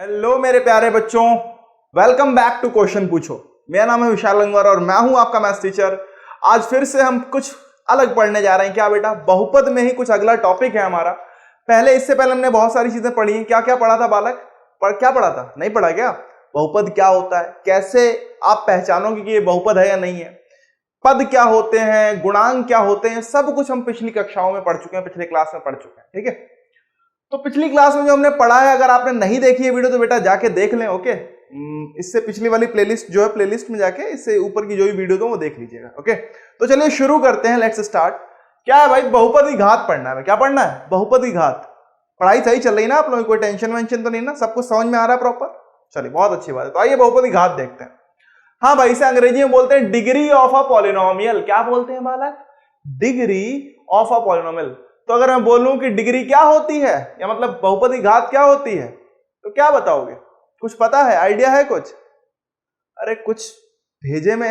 Hello मेरे प्यारे बच्चों, वेलकम बैक टू क्वेश्चन पूछो। मेरा नाम है विशाल गंगवार और मैं हूं आपका मैथ्स टीचर। आज फिर से हम कुछ अलग पढ़ने जा रहे हैं। क्या बेटा, बहुपद में ही कुछ अगला टॉपिक है हमारा। इससे पहले हमने बहुत सारी चीजें पढ़ी हैं। क्या क्या पढ़ा था बालक? क्या पढ़ा था? नहीं पढ़ा क्या? बहुपद क्या होता है, कैसे आप पहचानोगे कि ये बहुपद है या नहीं है, पद क्या होते हैं, गुणांक क्या होते हैं, सब कुछ हम पिछली कक्षाओं में पढ़ चुके हैं, पिछले क्लास में पढ़ चुके हैं। ठीक है, तो पिछली क्लास में जो हमने पढ़ा है, अगर आपने नहीं देखी है वीडियो तो बेटा जाके देख लें। ओके, इससे पिछली वाली प्लेलिस्ट जो है, प्लेलिस्ट में जाके इससे ऊपर की जो भी वीडियो दो वो देख लीजिएगा। ओके, तो चलिए शुरू करते हैं। Let's start. क्या है भाई? बहुपद की घात पढ़ना है। क्या पढ़ना है? बहुपद की घात। पढ़ाई सही चल रही है ना आप लोगों की? कोई टेंशन वेंशन तो नहीं ना? सब कुछ समझ में आ रहा है प्रॉपर? चलिए, बहुत अच्छी बात है। तो आइए बहुपद की घात देखते हैं। हाँ भाई, इसे अंग्रेजी में बोलते हैं डिग्री ऑफ अ पॉलिनोमियल। क्या बोलते हैं बालक? Degree of a polynomial. तो अगर मैं बोलूं कि डिग्री क्या होती है, या मतलब बहुपद की घात क्या होती है, तो क्या बताओगे? कुछ पता है? आइडिया है कुछ? अरे कुछ भेजे में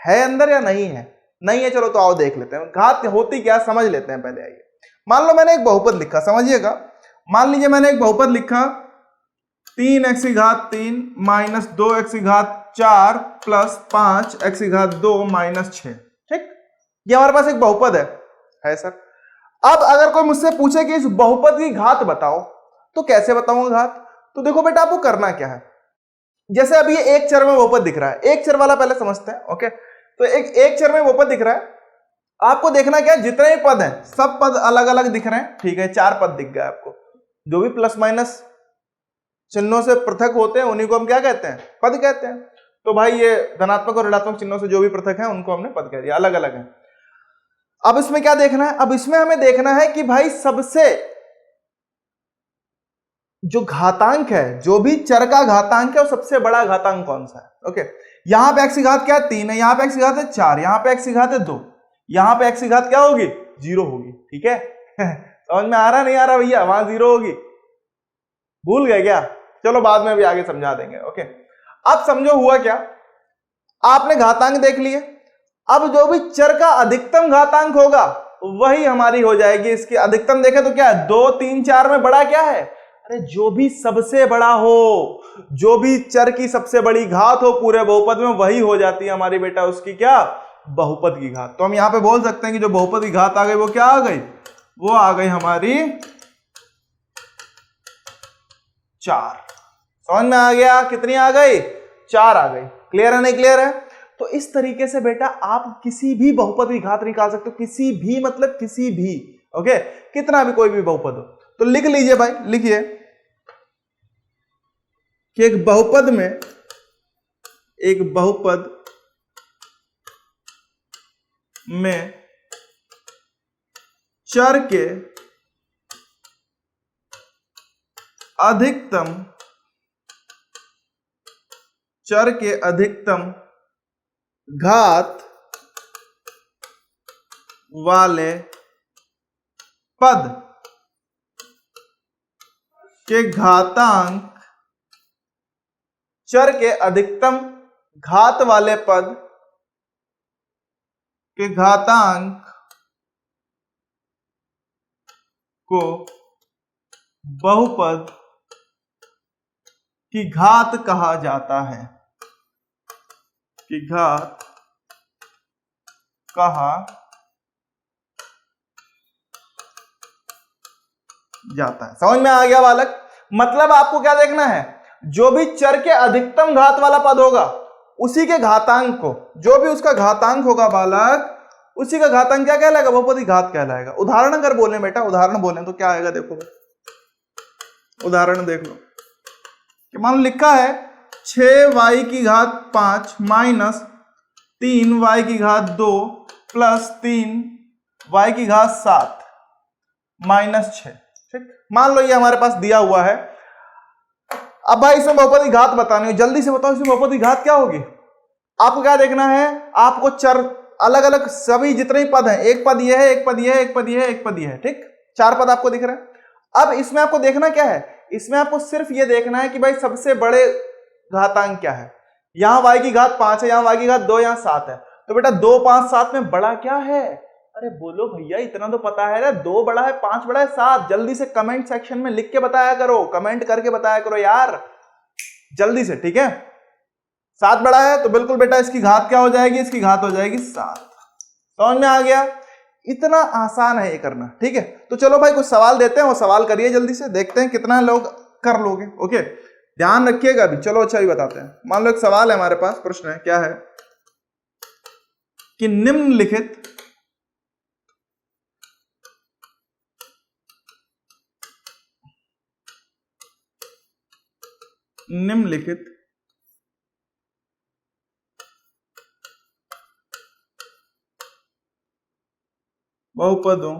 है अंदर या नहीं है? नहीं है, चलो तो आओ देख लेते हैं घात होती क्या, समझ लेते हैं पहले। आइए, मान लो मैंने एक बहुपद लिखा, समझिएगा। मान लीजिए मैंने एक बहुपद लिखा 3x की घात 3 माइनस 2x की घात 4 प्लस 5x की घात 2 माइनस 6। ठीक, ये हमारे पास एक बहुपद है सर। अब अगर कोई मुझसे पूछे कि इस बहुपद की घात बताओ, तो कैसे बताऊंगा घात? तो देखो बेटा, आपको करना क्या है। जैसे अभी ये एक चर में बहुपद दिख रहा है, एक चर वाला पहले समझते हैं। ओके, तो एक चर में बहुपद दिख रहा है। आपको देखना क्या है, जितने भी पद हैं सब पद अलग अलग दिख रहे हैं। ठीक है, 4 पद दिख गए आपको, जो भी प्लस माइनस चिन्हों से पृथक होते हैं उन्हीं को हम क्या कहते हैं? पद कहते हैं। तो भाई ये धनात्मक और ऋणात्मक चिन्हों से जो भी पृथक है उनको हमने पद कह दिया, अलग अलग है। अब इसमें क्या देखना है? अब इसमें हमें देखना है कि भाई सबसे जो घातांक है, जो भी चर का घातांक है, वो सबसे बड़ा घातांक कौन सा है? ओके, यहां पे x की घात क्या है? 3 है, यहां पे x की घात है 4, यहां पे x की घात है 2, यहां पे x की घात क्या होगी? 0 होगी। ठीक है समझ में आ रहा नहीं आ रहा भैया? वहां 0 होगी, भूल गए क्या? चलो बाद में भी आगे समझा देंगे। ओके, अब समझो हुआ क्या। आपने घातांक देख लिए। अब जो भी चर का अधिकतम घातांक होगा वही हमारी हो जाएगी। इसकी अधिकतम देखें तो क्या है? 2, 3, 4 में बड़ा क्या है? अरे जो भी सबसे बड़ा हो, जो भी चर की सबसे बड़ी घात हो पूरे बहुपद में, वही हो जाती है हमारी बेटा उसकी क्या? बहुपद की घात। तो हम यहां पे बोल सकते हैं कि जो बहुपद की घात आ गई वो क्या आ गई? वो आ गई हमारी 4। समझ में आ गया? कितनी आ गई? 4 आ गई। क्लियर है नहीं क्लियर है? तो इस तरीके से बेटा आप किसी भी बहुपद की घात निकाल सकते हो, किसी भी मतलब किसी भी। ओके, कितना भी कोई भी बहुपद हो। तो लिख लीजिए भाई, लिखिए कि एक बहुपद में चर के अधिकतम घात वाले पद के घातांक, चर के अधिकतम घात वाले पद के घातांक को बहुपद की घात कहा जाता है। की घात कहा जाता है। समझ में आ गया बालक? मतलब आपको क्या देखना है? जो भी चर के अधिकतम घात वाला पद होगा उसी के घातांक को, जो भी उसका घातांक होगा बालक, उसी का घातांक क्या कहलाएगा? बहुपद की घात कहलाएगा। उदाहरण अगर बोले बेटा, उदाहरण बोले तो क्या आएगा? देखो उदाहरण देख लो कि मान लो लिखा है 6y की घात 5 माइनस 3y की घात 2 प्लस 3y की घात 7 माइनस 6। ठीक, मान लो ये हमारे पास दिया हुआ है। अब भाई इसमें बहुपद की घात बतानी है, जल्दी से बताओ इसमें बहुपद की घात क्या होगी? आपको क्या देखना है? आपको चर अलग अलग सभी जितने पद हैं, एक पद ये है, एक पद ये है, एक पद ये है, एक पद ये है। ठीक, 4 पद आपको दिख रहे हैं। अब इसमें आपको देखना क्या है? इसमें आपको सिर्फ ये देखना है कि भाई सबसे बड़े घातांक क्या है। यहां y की घात 5 है, यहां y की घात 2, यहां 7 है। तो बेटा 2, 5, 7 में बड़ा क्या है? अरे बोलो भैया, इतना तो पता है ना, 2 बड़ा है, 5 बड़ा है, 7। जल्दी से कमेंट सेक्शन में लिख के बताया करो, कमेंट करके बताया करो यार। जल्दी से, ठीक है। 7 बड़ा है तो बिल्कुल बेटा इसकी घात क्या हो जाएगी, इसकी घात हो जाएगी 7। समझ में आ गया? इतना आसान है ये करना, ठीक है। तो चलो भाई कुछ सवाल देते हैं, वो सवाल करिए जल्दी से, देखते हैं कितना लोग कर लोगे। ओके, ध्यान रखिएगा अभी। चलो अच्छा भी बताते हैं। मान लो एक सवाल है हमारे पास, प्रश्न है, क्या है कि निम्नलिखित बहुपदों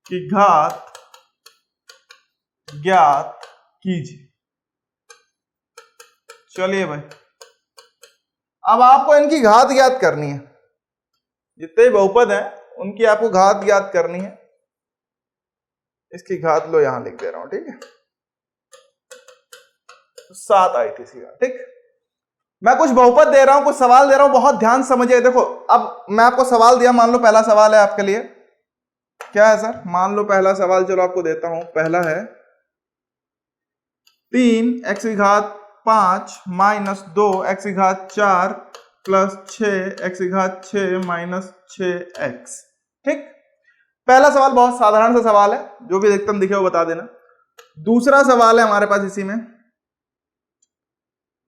की घात ज्ञात कीजिए। चलिए भाई, अब आपको इनकी घात ज्ञात करनी है। जितने बहुपद हैं उनकी आपको घात ज्ञात करनी है। इसकी घात लो यहां लिख दे रहा हूं, ठीक है। 7 आई थी इसकी घात, ठीक। मैं कुछ बहुपद दे रहा हूं, कुछ सवाल दे रहा हूं, बहुत ध्यान समझिए। देखो अब मैं आपको सवाल दिया, मान लो पहला सवाल है आपके लिए, क्या है सर? मान लो पहला सवाल, चलो आपको देता हूं। पहला है 3x की घात 5 माइनस 2x की घात 4 प्लस 6x की घात 6 माइनस 6x, ठीक। पहला सवाल बहुत साधारण सा सवाल है, जो भी एकदम दिखे वो बता देना। दूसरा सवाल है हमारे पास इसी में,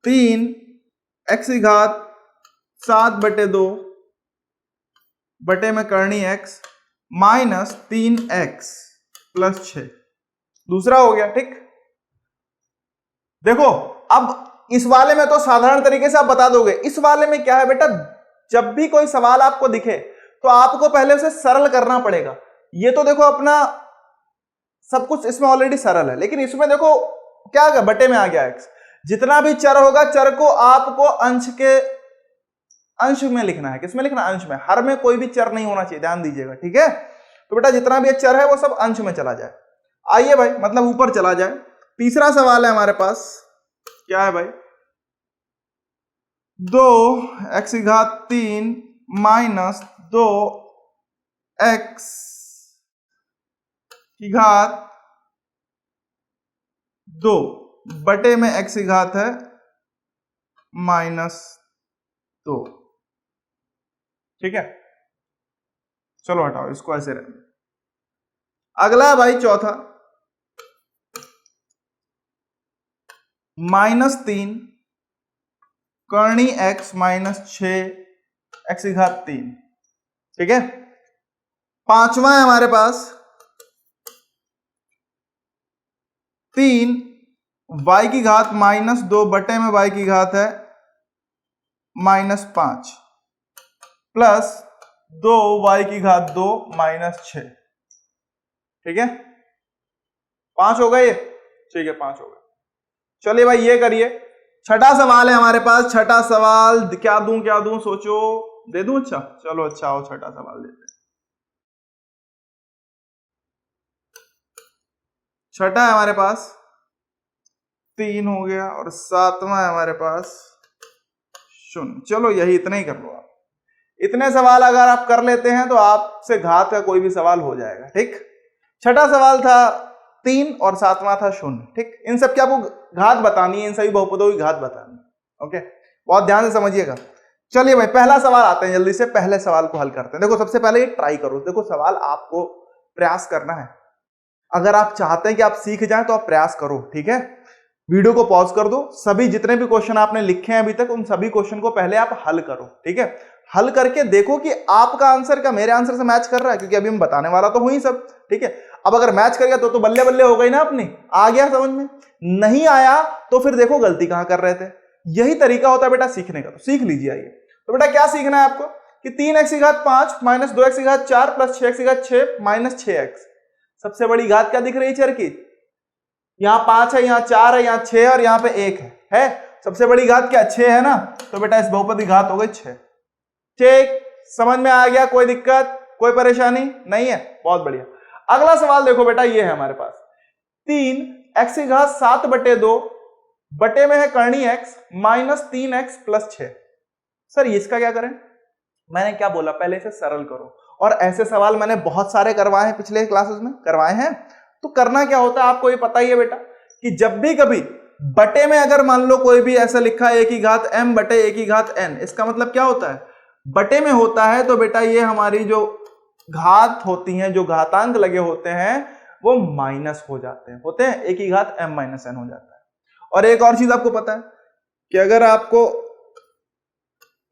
3x की घात 7/2 बटे में करनी x माइनस 3x प्लस 6। दूसरा हो गया, ठीक। देखो अब इस वाले में तो साधारण तरीके से आप बता दोगे। इस वाले में क्या है बेटा, जब भी कोई सवाल आपको दिखे तो आपको पहले उसे सरल करना पड़ेगा। ये तो देखो अपना सब कुछ इसमें ऑलरेडी सरल है, लेकिन इसमें देखो क्या आ गया, बटे में आ गया x। जितना भी चर होगा, चर को आपको अंश में लिखना है। किसमें लिखना है? अंश में। हर में कोई भी चर नहीं होना चाहिए, ध्यान दीजिएगा, ठीक है। तो बेटा जितना भी चर है वो सब अंश में चला जाए। आइए भाई, मतलब ऊपर चला जाए। तीसरा सवाल है हमारे पास, क्या है भाई, 2x की घात 3 माइनस 2x की घात 2 बटे में x की घात है -2, ठीक है। चलो हटाओ इसको, ऐसे रहने। अगला भाई चौथा, -3 करनी x माइनस 6x की घात 3, ठीक है। पांचवा है हमारे पास 3y की घात -2 बटे में y की घात है -5 प्लस 2y की घात 2 -6, ठीक है। 5 हो गए ये, ठीक है, 5 हो गए। चलिए भाई ये करिए। छठा सवाल है हमारे पास। छठा सवाल क्या दूं सोचो, दे दूं? अच्छा चलो, अच्छा आओ छठा सवाल देते हैं। छठा है हमारे पास 3 हो गया, और 7वां है हमारे पास 0। चलो यही इतना ही कर लो आप। इतने सवाल अगर आप कर लेते हैं तो आपसे घात का कोई भी सवाल हो जाएगा, ठीक। छठा सवाल था 3 और 7वां था 0, ठीक। इन सब की आपको घात बतानी है, इन सभी बहुपदों की घात बतानी है। ओके, बहुत ध्यान से समझिएगा। चलिए भाई पहला सवाल आते हैं, जल्दी से पहले सवाल को हल करते हैं। देखो सबसे पहले ये ट्राई करो। देखो सवाल आपको प्रयास करना है। अगर आप चाहते हैं कि आप सीख जाएं तो आप प्रयास करो, ठीक है। वीडियो को पॉज कर दो, सभी जितने भी क्वेश्चन आपने लिखे हैं अभी तक उन सभी क्वेश्चन को पहले आप हल करो, ठीक है। हल करके देखो कि आपका आंसर का मेरे आंसर से मैच कर रहा है, क्योंकि अभी मैं बताने वाला तो हूं ही सब, ठीक है। अब अगर मैच कर गया तो बल्ले बल्ले हो गई ना अपनी, आ गया समझ में। नहीं आया तो फिर देखो गलती कहां कर रहे थे। यही तरीका होता है बेटा सीखने का, तो सीख लीजिए। आइए तो बेटा क्या सीखना है आपको कि 3x की घात 5 माइनस 2x की घात 4 प्लस 6x की घात 6 माइनस 6x। सबसे बड़ी घात क्या दिख रही है चर की? यहां 5 है, यहां 4 है, यहां 6 और यहां पे 1 है। सबसे बड़ी घात क्या? 6 है ना, तो बेटा इस बहुपद की घात हो गई 6। ठीक, समझ में आ गया? कोई दिक्कत, कोई परेशानी नहीं है? बहुत बढ़िया। अगला सवाल देखो बेटा, ये है हमारे पास 3x की घात 7/2 बटे में है करनी x minus 3x plus 6। Sir इसका क्या करें? मैंने क्या बोला, पहले इसे सरल करो। और ऐसे सवाल मैंने बहुत सारे करवाए हैं, पिछले क्लासेस में करवाए हैं। तो करना क्या होता है आपको ये पता ही है बेटा, कि जब भी कभी बटे में अगर मान लो कोई भी ऐसा लिखा है a की घात m बटे a की घात n, इसका मतलब क्या होता है, बटे में होता है तो बेटा ये हमारी जो घात होती हैं, जो घातांक लगे होते हैं वो माइनस हो जाते हैं, होते हैं, a की घात m माइनस n हो जाता है। और एक और चीज आपको पता है कि अगर आपको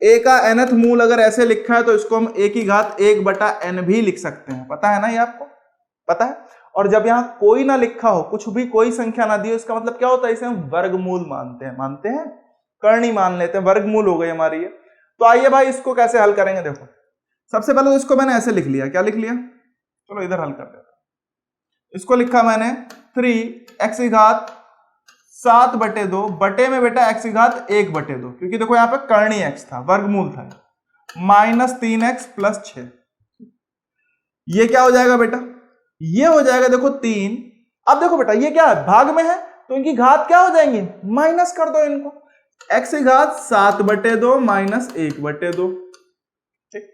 a का nth मूल अगर ऐसे लिखा है तो इसको हम a की घात 1 बटा n भी लिख सकते हैं, पता है ना, ये आपको पता है। और जब यहां कोई ना लिखा हो, कुछ भी कोई संख्या ना दी हो, इसका मतलब क्या होता है, इसे हम वर्गमूल मानते हैं, करनी मान लेते हैं, वर्गमूल हो गई हमारी ये। तो आइए भाई इसको कैसे हल करेंगे। देखो सबसे पहले तो इसको मैंने ऐसे लिख लिया, क्या लिख लिया, चलो इधर हल कर देता हूं। इसको लिखा मैंने 3x की घात 7 बटे 2 बटे में बेटा x की घात 1 बटे 2, क्योंकि देखो यहाँ पे करनी x था, वर्गमूल था, माइनस 3x प्लस 6। ये क्या हो जाएगा बेटा, ये हो जाएगा देखो 3। अब देखो बेटा ये क्या है, भाग में है तो इनकी घात क्या हो जाएंगी, माइनस कर दो इनको, x की घात 7 बटे 2 माइनस 1 बटे 2, ठीक,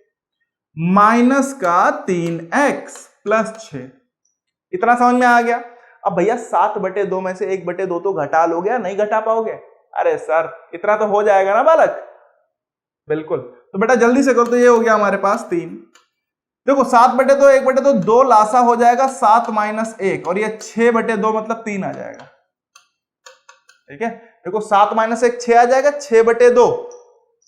माइनस का 3x प्लस 6। इतना समझ में आ गया। अब भैया 7 बटे 2 में से 1 बटे 2 तो घटा लोगे या नहीं घटा पाओगे, अरे सर इतना तो हो जाएगा ना बालक, बिल्कुल। तो बेटा जल्दी से करो, तो ये हो गया हमारे पास 3। देखो 7 बटे 2 1 बटे 2 2 लासा हो जाएगा 7 माइनस 1, और ये 6 बटे 2 मतलब 3 आ जाएगा, ठीक है। देखो 7 माइनस 1 6 आ जाएगा, 6 बटे 2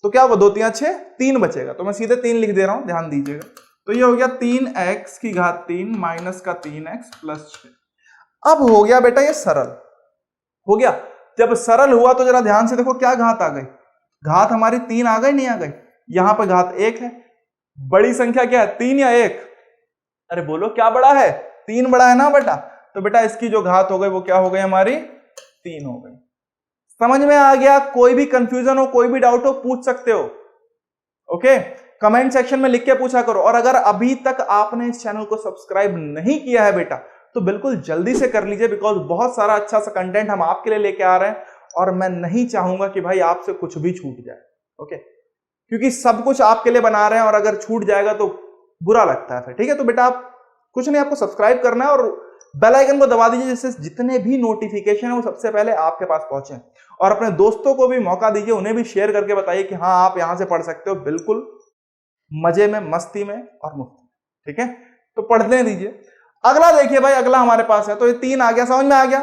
तो क्या होगा, 2 3 6 3 बचेगा, तो मैं सीधे 3 लिख दे रहा हूं, ध्यान दीजिएगा। तो ये हो गया 3x की घात 3 माइनस का 3x प्लस 6। अब हो गया बेटा ये सरल हो गया। जब सरल हुआ तो जरा ध्यान से देखो क्या घात आ गई, घात हमारी 3 आ गई, नहीं आ गई, यहां पर घात 1 है, बड़ी संख्या क्या है 3 या 1, अरे बोलो क्या बड़ा है, 3 बड़ा है ना बेटा, तो बेटा इसकी जो घात हो गई वो क्या हो गई हमारी 3 हो गई। समझ में आ गया, कोई भी कंफ्यूजन हो, कोई भी डाउट हो पूछ सकते हो, ओके, कमेंट सेक्शन में लिख के पूछा करो। और अगर अभी तक आपने इस चैनल को सब्सक्राइब नहीं किया है बेटा तो बिल्कुल जल्दी से कर लीजिए, बिकॉज बहुत सारा अच्छा सा कंटेंट हम आपके लिए लेके आ रहे हैं और मैं नहीं चाहूंगा कि भाई आपसे कुछ भी छूट जाए, ओके, क्योंकि सब कुछ आपके लिए बना रहे हैं और अगर छूट जाएगा तो बुरा लगता है फिर, ठीक है। तो बेटा आप कुछ नहीं, आपको सब्सक्राइब करना है और बेल आइकन को दबा दीजिए, जिससे जितने भी नोटिफिकेशन है वो सबसे पहले आपके पास पहुंचे, और अपने दोस्तों को भी मौका दीजिए, उन्हें भी शेयर करके बताइए कि हाँ आप यहां से पढ़ सकते हो, बिल्कुल मजे में, मस्ती में और मुफ्त में, ठीक है। तो पढ़ने दीजिए। अगला देखिए भाई, अगला हमारे पास है, तो ये 3 आ गया, समझ में आ गया।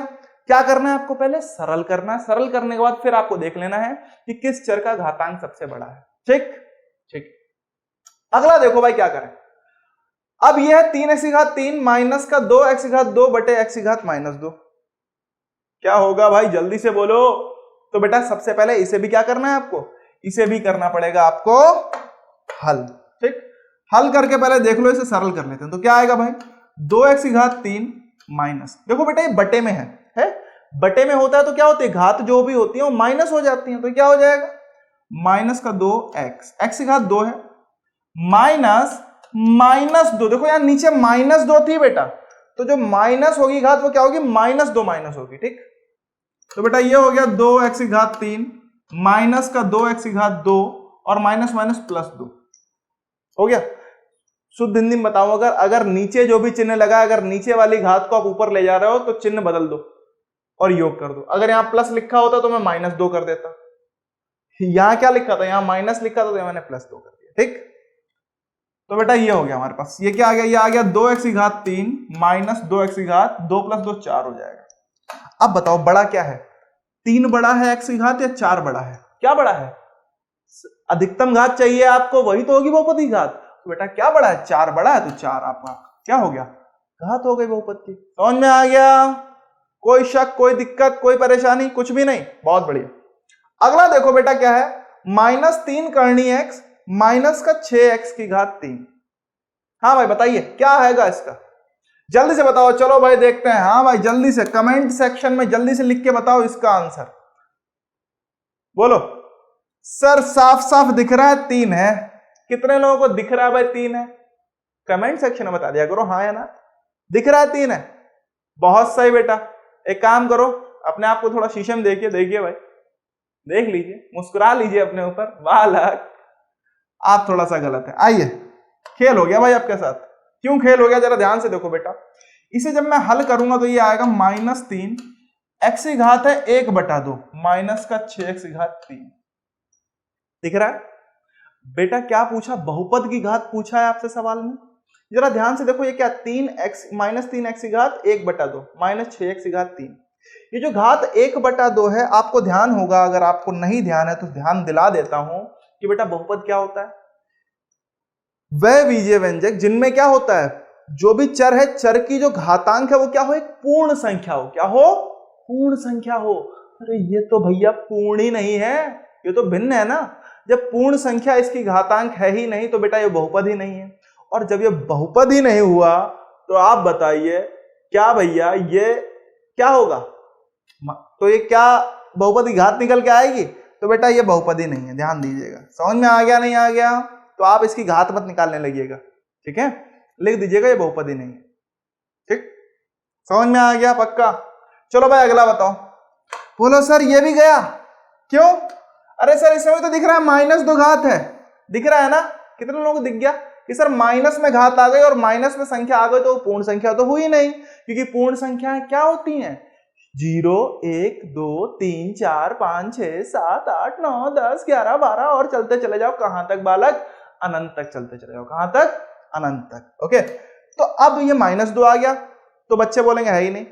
क्या करना है आपको, पहले सरल करना है, सरल करने के बाद फिर आपको देख लेना है कि किस चर का घातांक सबसे बड़ा है, ठीक ठीक। अगला देखो भाई क्या करें, अब यह है 3x की घात 3 माइनस का 2x की घात 2 बटे x की घात माइनस 2, क्या होगा भाई जल्दी से बोलो। तो बेटा सबसे पहले इसे भी क्या करना है आपको, इसे भी करना पड़ेगा आपको हल, ठीक। हल करके पहले देख लो, इसे सरल कर लेते हैं। तो क्या आएगा भाई, 2x की घात 3 माइनस, देखो बेटा ये बटे में है, बटे में होता है तो क्या होती है, घात जो भी होती है वो माइनस हो जाती है, तो क्या हो जाएगा माइनस का 2x, x की घात 2 है, माइनस माइनस 2, देखो यार नीचे माइनस 2 थी बेटा, तो जो माइनस होगी घात वो क्या होगी, माइनस 2 माइनस होगी, ठीक। तो बेटा ये हो गया 2x की घात 3 माइनस का 2x की घात 2 और माइनस माइनस प्लस 2 हो गया। शुद्ध हिंदी में बताऊं, अगर नीचे जो भी चिन्ह लगा, अगर नीचे वाली घात को आप ऊपर ले जा रहे हो तो चिन्ह बदल दो और योग कर दो। अगर यहां प्लस लिखा होता तो मैं माइनस 2 कर देता, यहां क्या लिखा था, यहां माइनस लिखा था तो मैंने प्लस 2 कर दिया, ठीक। तो बेटा ये हो गया हमारे पास, ये क्या आ गया, ये आ गया 2x की घात 3 माइनस 2x की घात 2 प्लस 2 4 हो जाएगा। अब बताओ बड़ा क्या है, 3 बड़ा है x की घात या 4 बड़ा है, क्या बड़ा है, अधिकतम घात चाहिए आपको, वही तो होगी बहुपद की घात। तो बेटा क्या बड़ा है, 4 बड़ा है, तो 4 आपका क्या हो गया, घात हो गई बहुपद की। समझ में आ गया, कोई शक, कोई दिक्कत, कोई परेशानी, कुछ भी नहीं, बहुत बढ़िया। अगला देखो बेटा क्या है, -3 करनी x माइनस का 6x की घात 3। हाँ भाई बताइए क्या आएगा इसका, जल्दी से बताओ, चलो भाई देखते हैं। हाँ भाई जल्दी से कमेंट सेक्शन में जल्दी से लिख के बताओ इसका आंसर, बोलो। सर साफ साफ दिख रहा है 3 है, कितने लोगों को दिख रहा है भाई 3 है, कमेंट सेक्शन में बता दिया करो हाँ या ना, दिख रहा है 3 है, बहुत सही बेटा। एक काम करो, अपने आप को थोड़ा शीशे में देखिए भाई, देख लीजिए, मुस्कुरा लीजिए अपने ऊपर, बालक आप थोड़ा सा गलत है। आइए खेल हो गया भाई आपके साथ, क्यों खेल हो गया जरा ध्यान से देखो बेटा, इसे जब मैं हल करूंगा तो ये आएगा -3 x की घात है 1/2 माइनस का 6x की घात 3। दिख रहा है बेटा क्या पूछा, बहुपद की घात पूछा है आपसे सवाल में। जरा ध्यान से देखो ये क्या, 3x माइनस 3x की घात 1/2 माइनस 6x की घात 3। ये जो घात 1/2 है, आपको ध्यान होगा, अगर आपको नहीं ध्यान है तो ध्यान दिला देता हूं कि बेटा बहुपद क्या होता है, वह बीजीय व्यंजक जिनमें क्या होता है, जो भी चर है, चर की जो घातांक है वो क्या हो, एक पूर्ण संख्या हो। क्या हो, पूर्ण संख्या हो। अरे ये तो भैया पूर्ण ही नहीं है, ये तो भिन्न है ना। जब पूर्ण संख्या इसकी घातांक है ही नहीं तो बेटा ये बहुपद ही नहीं है। और जब ये बहुपद ही नहीं हुआ तो आप बताइए क्या भैया ये क्या होगा, तो ये क्या बहुपद की घात निकल के आएगी, तो बेटा ये बहुपद ही नहीं है। ध्यान दीजिएगा, समझ में आ गया नहीं आ गया, तो आप इसकी घात मत निकालने लगिएगा, ठीक है, लिख दीजिएगा ये बहुपद ही नहीं है। ठीक, समझ में आ गया पक्का। चलो भाई अगला बताओ। बोलो सर ये भी गया, क्यों? अरे सर इसमें तो दिख रहा है -2 घात है, दिख रहा है ना, कितने लोगों को दिख गया कि सर माइनस में घात आ गई और माइनस में संख्या आ गई तो पूर्ण संख्या तो हुई नहीं, क्योंकि पूर्ण संख्याएं क्या होती हैं, 0 1 2 3 4 5 6 7 8 9 10 11 12 और चलते चले जाओ, कहां तक बालक, अनंत तक चलते चले जाओ, कहां तक, अनंत तक। ओके, तो अब ये -2 आ गया तो बच्चे बोलेंगे है ही नहीं।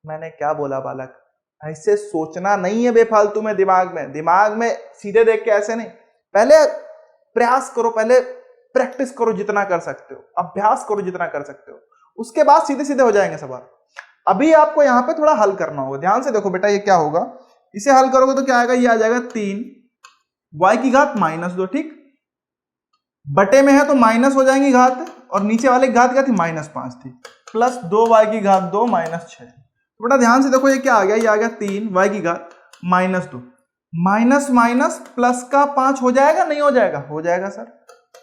मैंने क्या बोला बालक, ऐसे सोचना नहीं है बेफालतू में, दिमाग में सीधे देख के ऐसे नहीं, पहले प्रयास करो, पहले प्रैक्टिस करो जितना कर सकते हो, अभ्यास करो जितना कर सकते हो, उसके बाद सीधे सीधे हो जाएंगे सवाल। अभी आपको यहां पे थोड़ा हल करना होगा, ध्यान से देखो बेटा ये क्या होगा, इसे हल करोगे तो क्या आएगा, ये आ जाएगा 3 y की घात -2, ठीक, बटे में है तो माइनस हो जाएंगी घात, और नीचे वाले घात क्या थी, -5 थी, प्लस 2y की घात 2 -6। तो बेटा ध्यान से देखो ये क्या आ गया, ये आ गया 3 y की घात -2, माइनस माइनस प्लस का 5 हो जाएगा, नहीं हो जाएगा, हो जाएगा सर,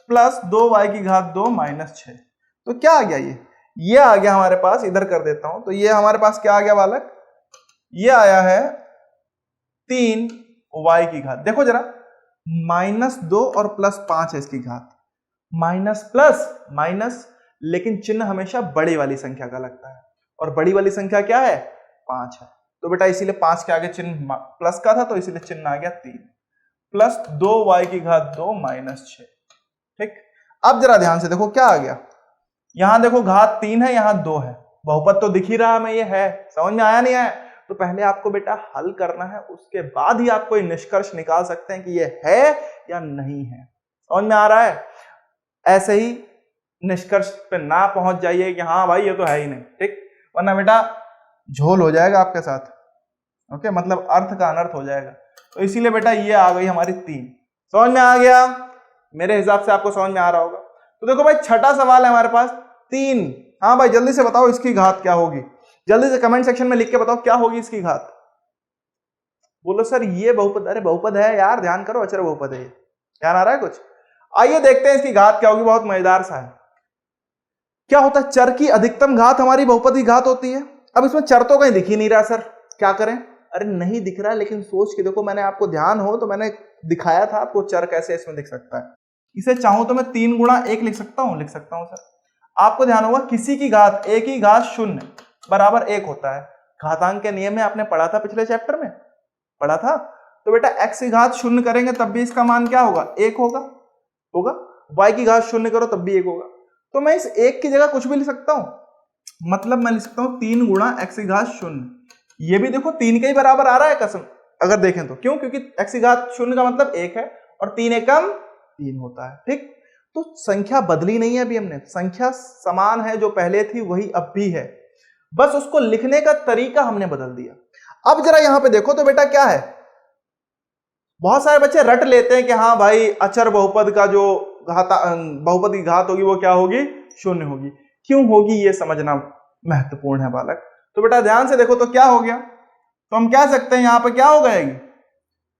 प्लस 2y की घात 2 -6। तो क्या आ गया, ये आ गया हमारे पास, इधर कर देता हूं, तो ये हमारे पास क्या आ गया बालक, ये आया है 3y की घात, देखो जरा -2 और +5 है इसकी घात, माइनस प्लस माइनस, लेकिन चिन्ह हमेशा बड़ी वाली संख्या का लगता है, और बड़ी वाली संख्या क्या है, 5 है, तो बेटा इसीलिए 5 के आगे चिन्ह प्लस का था तो इसीलिए चिन्ह आ गया 3, प्लस 2y की घात 2 -6। ठीक, अब जरा ध्यान से देखो क्या आ गया, यहां देखो घात 3 है, यहां 2 है, बहुपद तो दिख ही रहा हमें ये है, समझ में आया नहीं आया? तो पहले आपको बेटा हल करना है, उसके बाद ही आप कोई निष्कर्ष निकाल सकते हैं कि ये है या नहीं है। समझ में आ रहा है? ऐसे ही निष्कर्ष पे ना पहुंच जाइए कि हाँ भाई ये तो है ही नहीं, ठीक, वरना बेटा झोल हो जाएगा आपके साथ। ओके, मतलब अर्थ का अनर्थ हो जाएगा। तो इसीलिए बेटा ये आ गई हमारी 3। समझ में आ गया? मेरे हिसाब से आपको समझ में आ रहा होगा। तो देखो भाई छठा सवाल है हमारे पास 3। हाँ भाई जल्दी से बताओ इसकी घात क्या होगी, जल्दी से कमेंट सेक्शन में लिख के बताओ क्या होगी इसकी घात। बोलो सर ये बहुपद, अरे बहुपद है यार, ध्यान करो, अचर बहुपद है ये। ध्यान आ रहा है कुछ? आइए देखते हैं इसकी घात क्या होगी, बहुत मजेदार सा है। क्या होता है, चर की अधिकतम घात हमारी बहुपद की घात होती है। अब इसमें चर तो कहीं दिख ही नहीं रहा सर, क्या करें? अरे नहीं दिख रहा, लेकिन सोच के देखो, मैंने आपको ध्यान हो तो मैंने दिखाया था आपको चर कैसे इसमें दिख सकता है। इसे चाहूं तो मैं 3 गुणा 1 लिख सकता हूं सर। आपको ध्यान होगा किसी की घात a की घात 0 बराबर 1 होता है। घातांक के नियम में आपने पढ़ा था, पिछले चैप्टर में पढ़ा था। तो बेटा x की घात 0 करेंगे तब भी इसका मान क्या होगा, 1 होगा। y की घात 0 करो तब भी 1 होगा। तो मैं इस 1 की जगह कुछ भी लिख सकता हूं, मतलब मैं लिख सकता हूं 3 गुणा x की घात 0। ये भी देखो 3 के ही बराबर आ रहा है कसम, अगर देखें तो। क्यों? क्योंकि x की घात 0 का मतलब 1 है और 3 एकम 3 होता है। ठीक, तो संख्या बदली नहीं है अभी हमने, संख्या समान है, जो पहले थी वही अब भी है, बस उसको लिखने का तरीका हमने बदल दिया। अब जरा यहां पे देखो तो बेटा क्या है, बहुत सारे बच्चे रट लेते हैं कि हाँ भाई अचर बहुपद का जो बहुपद की घात होगी वो क्या होगी, 0 होगी। क्यों होगी ये समझना महत्वपूर्ण है बालक। तो बेटा ध्यान से देखो तो क्या हो गया, तो हम कह सकते हैं यहां पे क्या हो गएगी,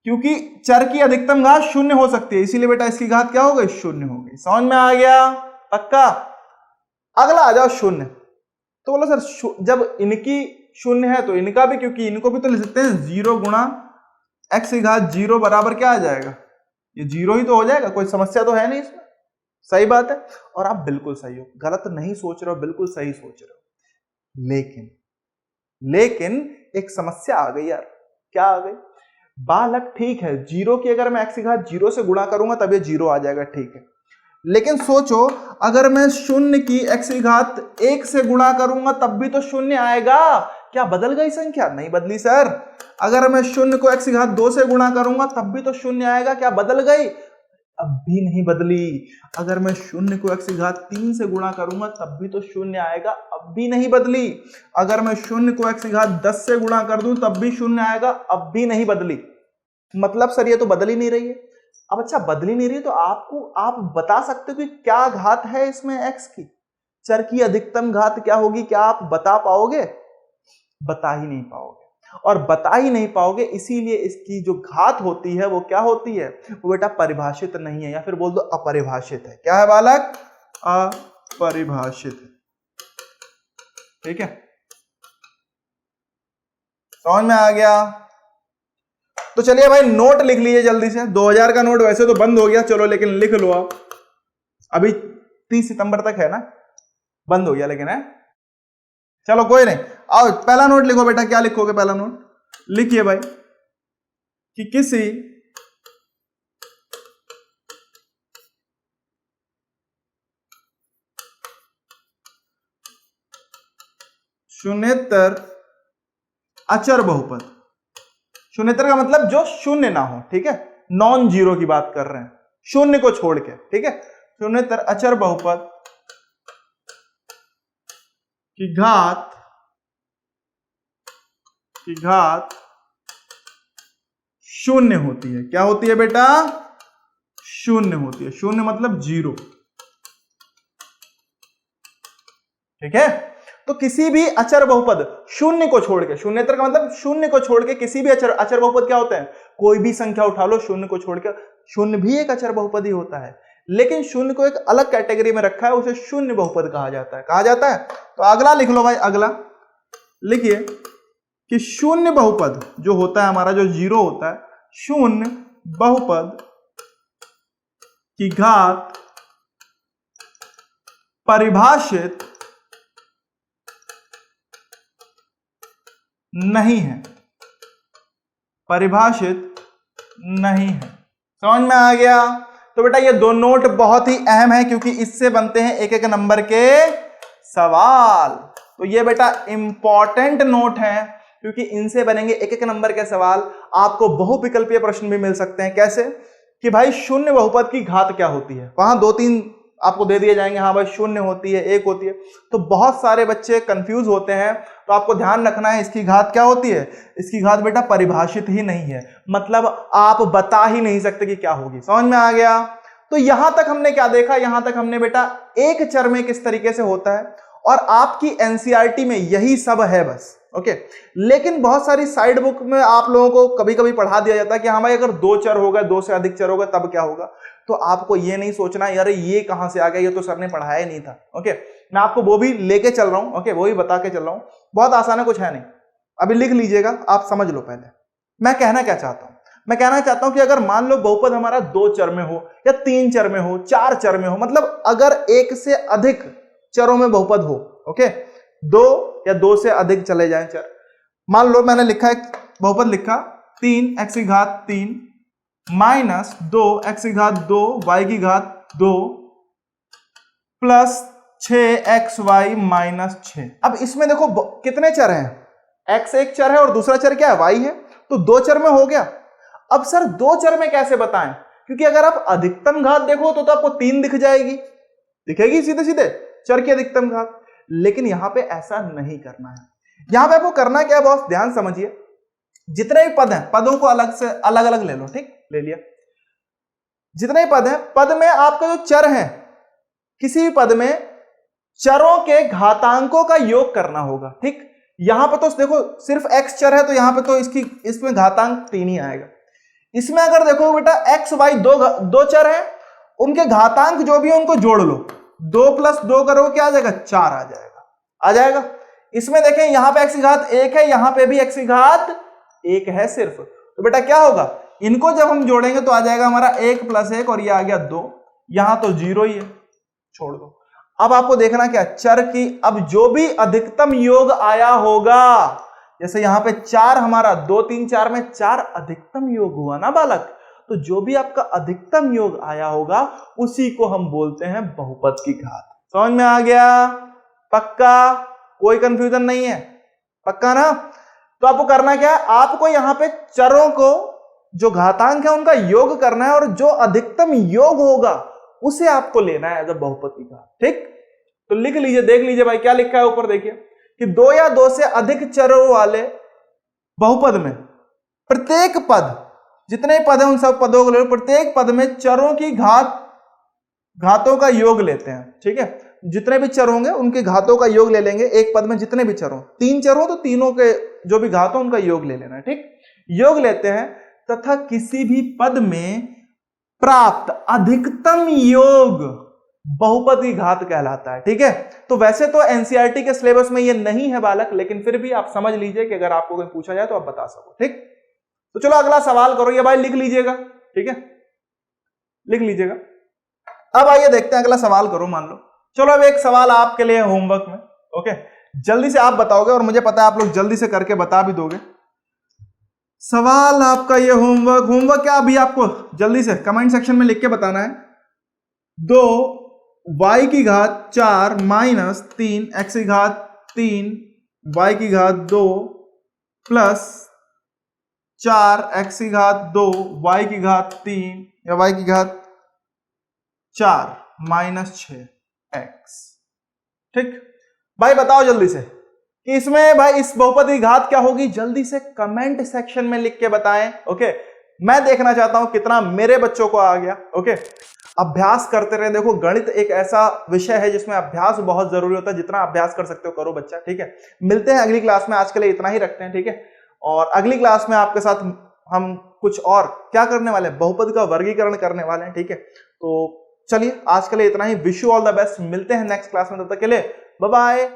क्योंकि चर की अधिकतम घात 0 हो सकती है, इसीलिए बेटा इसकी घात क्या हो गई, 0 हो गई। समझ में आ गया पक्का? अगला आ जाओ 0। तो बोलो सर जब इनकी 0 है तो इनका भी, क्योंकि इनको भी तो लिख सकते हैं 0 गुणा x की घात 0 बराबर क्या आ जाएगा, ये 0 ही तो हो जाएगा, कोई समस्या तो है नहीं इसमें। सही बात है, और आप बिल्कुल सही हो, गलत नहीं सोच रहे हो, बिल्कुल सही सोच रहे हो। लेकिन एक समस्या आ गई यार। क्या आ गई? बालक ठीक है, जीरो की अगर मैं एक्स की घात जीरो से गुणा करूंगा तब ये जीरो आ जाएगा, ठीक है। लेकिन सोचो अगर मैं शून्य की एक्स की घात एक से गुणा करूंगा तब भी तो शून्य आएगा। क्या बदल गई संख्या? नहीं बदली सर। अगर मैं शून्य को एक्स की घात दो से गुणा करूंगा तब भी तो शून्य आएगा। क्या बदल गई? अब भी नहीं बदली। अगर मैं शून्य को एक्स की घात तीन से गुणा करूंगा तब भी तो शून्य आएगा, अब भी नहीं बदली। अगर मैं शून्य को एक्स की घात 10 से गुणा कर दूं तब भी शून्य आएगा, अब भी नहीं बदली। मतलब सर ये तो बदल ही नहीं रही है। अब अच्छा बदली नहीं रही तो आप बता सकते हो कि क्या घात है इसमें एक्स की? चर की अधिकतम घात क्या होगी? क्या आप बता पाओगे? बता ही नहीं पाओगे। और बता ही नहीं पाओगे इसीलिए इसकी जो घात होती है वो क्या होती है? वो बेटा परिभाषित नहीं है, या फिर बोल दो अपरिभाषित है। क्या है बालक? अपरिभाषित है। ठीक है, समझ में आ गया? तो चलिए भाई नोट लिख लीजिए जल्दी से। 2000 का नोट वैसे तो बंद हो गया, चलो लेकिन लिख लो आप। अभी 30 सितंबर तक है ना, बंद हो गया लेकिन है। चलो कोई नहीं, आओ पहला नोट लिखो बेटा। क्या लिखोगे? पहला नोट लिखिए भाई कि किसी शून्येतर अचर बहुपद, शून्येतर का मतलब जो शून्य ना हो, ठीक है, नॉन जीरो की बात कर रहे हैं, शून्य को छोड़ के, ठीक है। शून्येतर अचर बहुपद की घात शून्य होती है। क्या होती है बेटा? शून्य होती है। शून्य मतलब जीरो, ठीक है। तो किसी भी अचर बहुपद शून्य को छोड़ के, शून्येतर का मतलब शून्य को छोड़ के किसी भी अचर बहुपद क्या होते हैं? कोई भी संख्या उठा लो शून्य को छोड़ के, शून्य भी एक अचर बहुपद ही होता है, लेकिन शून्य को एक अलग कैटेगरी में रखा है, उसे शून्य बहुपद कहा जाता है। कहा जाता है। तो अगला लिख लो भाई, अगला लिखिए कि शून्य बहुपद जो होता है हमारा, जो जीरो होता है, शून्य बहुपद की घात परिभाषित नहीं है। परिभाषित नहीं है। समझ में आ गया? तो बेटा ये दो नोट बहुत ही अहम है क्योंकि इससे बनते हैं एक एक नंबर के सवाल। तो ये बेटा इंपॉर्टेंट नोट है क्योंकि इनसे बनेंगे एक एक नंबर के सवाल। आपको बहुविकल्पीय प्रश्न भी मिल सकते हैं। कैसे? कि भाई शून्य बहुपद की घात क्या होती है, वहां दो तीन आपको दे दिए जाएंगे। हाँ भाई शून्य होती है, एक होती है। तो बहुत सारे बच्चे कंफ्यूज होते हैं, तो आपको ध्यान रखना है इसकी घात क्या होती है। इसकी घात बेटा परिभाषित ही नहीं है, मतलब आप बता ही नहीं सकते कि क्या होगी। समझ में आ गया? तो यहां तक हमने क्या देखा? यहां तक हमने बेटा एक चर में किस तरीके से होता है, और आपकी एनसीईआरटी में यही सब है बस। ओके, लेकिन बहुत सारी साइड बुक में आप लोगों को कभी कभी पढ़ा दिया जाता है कि हाँ भाई अगर दो चर हो गए, दो से अधिक चर हो गए तब क्या होगा। तो आपको ये नहीं सोचना यार ये कहां से आ गया, ये तो सर ने पढ़ाया ही नहीं था। ओके, मैं आपको वो भी लेके चल रहा हूं। ओके, वो भी बता के चल रहा हूं। बहुत आसान है, कुछ है नहीं। अभी लिख लीजिएगा, आप समझ लो पहले मैं कहना क्या चाहता हूं। मैं कहना चाहता हूं कि अगर मान लो बहुपद हमारा दो चर में हो या तीन चर में हो, चार चर में हो, मतलब अगर एक से अधिक चरों में बहुपद हो, ओके, दो या दो से अधिक चले जाएं चर। मान लो मैंने लिखा एक बहुपद लिखा 3x की घात 3 माइनस 2x की घात 2 y की घात 2 प्लस 6xy माइनस 6। अब इसमें देखो कितने चर हैं? x एक चर है और दूसरा चर क्या है? y है। तो दो चर में हो गया। अब सर दो चर में कैसे बताएं? क्योंकि अगर आप अधिकतम घात देखो तो आपको 3 दिख जाएगी, दिखेगी सीधे सीधे चर की अधिकतम घात। लेकिन यहां पे ऐसा नहीं करना है। यहां पे आपको करना क्या है बॉस? ध्यान समझिए। जितने भी पद हैं, पदों को अलग से अलग अलग ले लो। ठीक, ले लिया। जितने भी पद हैं, पद में आपका जो चर है, किसी भी पद में चरों के घातांकों का योग करना होगा। ठीक, यहां पर तो देखो सिर्फ x चर है तो यहां पे तो इसमें घातांक 3 ही आएगा। इसमें अगर देखो बेटा x y दो चर है, उनके घातांक जो भी है उनको जोड़ लो। 2 प्लस 2 करो क्या आ जाएगा? 4 आ जाएगा। आ जाएगा। इसमें देखें यहां पे x की घात 1 है, यहां पे भी x की घात 1 है सिर्फ। तो बेटा क्या होगा? इनको जब हम जोड़ेंगे तो आ जाएगा हमारा 1 प्लस 1 और ये आ गया 2। यहां तो 0 ही है, छोड़ दो। अब आपको देखना क्या? चर की अब जो भी अधिकतम योग आया होगा, जैसे यहां पे 4 हमारा 2 3 4 में 4 अधिकतम योग हुआ ना बालक, तो जो भी आपका अधिकतम योग आया होगा उसी को हम बोलते हैं बहुपद की घात। समझ में आ गया? पक्का? कोई कंफ्यूजन नहीं है? पक्का ना? तो आपको करना क्या है, आपको यहां पे चरों को जो घातांक है उनका योग करना है और जो अधिकतम योग होगा उसे आपको लेना है एज अ बहुपद की घात। ठीक, तो लिख लीजिए, देख लीजिए भाई क्या लिखा है ऊपर, देखिए कि 2 या 2 से अधिक चरों वाले बहुपद में प्रत्येक पद, जितने पद हैं उन सब पदों को ले लो, प्रत्येक पद में चरों की घातों का योग लेते हैं। ठीक है, जितने भी चर होंगे उनके घातों का योग ले लेंगे। एक पद में जितने भी चर हो, 3 चर हो तो तीनों के जो भी घात हो उनका योग ले लेना है। ठीक, योग लेते हैं तथा किसी भी पद में प्राप्त अधिकतम योग बहुपद की घात कहलाता है। ठीक है, तो वैसे तो एनसीईआरटी के सिलेबस में ये नहीं है बालक, लेकिन फिर भी आप समझ लीजिए कि अगर आपको कोई पूछा जाए तो आप बता सको। ठीक, तो चलो अगला सवाल करो, ये भाई लिख लीजिएगा। ठीक है, लिख लीजिएगा। अब आइए देखते हैं अगला सवाल करो, मान लो। चलो अब एक सवाल आपके लिए होमवर्क में, ओके, जल्दी से आप बताओगे और मुझे पता है आप लोग जल्दी से करके बता भी दोगे। सवाल आपका ये होमवर्क क्या अभी आपको जल्दी से कमेंट सेक्शन में लिख के बताना है। 2 y की घात 4 माइनस 3 x की घात 3 y की घात 2 प्लस 4 x की घात 2 y की घात 3 या y की घात 4 माइनस 6x। ठीक भाई, बताओ जल्दी से कि इसमें भाई इस बहुपद की घात क्या होगी, जल्दी से कमेंट सेक्शन में लिख के बताएं। ओके, मैं देखना चाहता हूं कितना मेरे बच्चों को आ गया। ओके, अभ्यास करते रहे। देखो गणित एक ऐसा विषय है जिसमें अभ्यास बहुत जरूरी होता है, जितना अभ्यास कर सकते हो करो बच्चा। ठीक है, मिलते हैं अगली क्लास में, आज के लिए इतना ही रखते हैं। ठीक है, और अगली क्लास में आपके साथ हम कुछ और क्या करने वाले हैं, बहुपद का वर्गीकरण करने वाले हैं। ठीक है, तो चलिए आज के लिए इतना ही। Wish you all the best, मिलते हैं नेक्स्ट क्लास में, तब तक के लिए बाय बाय।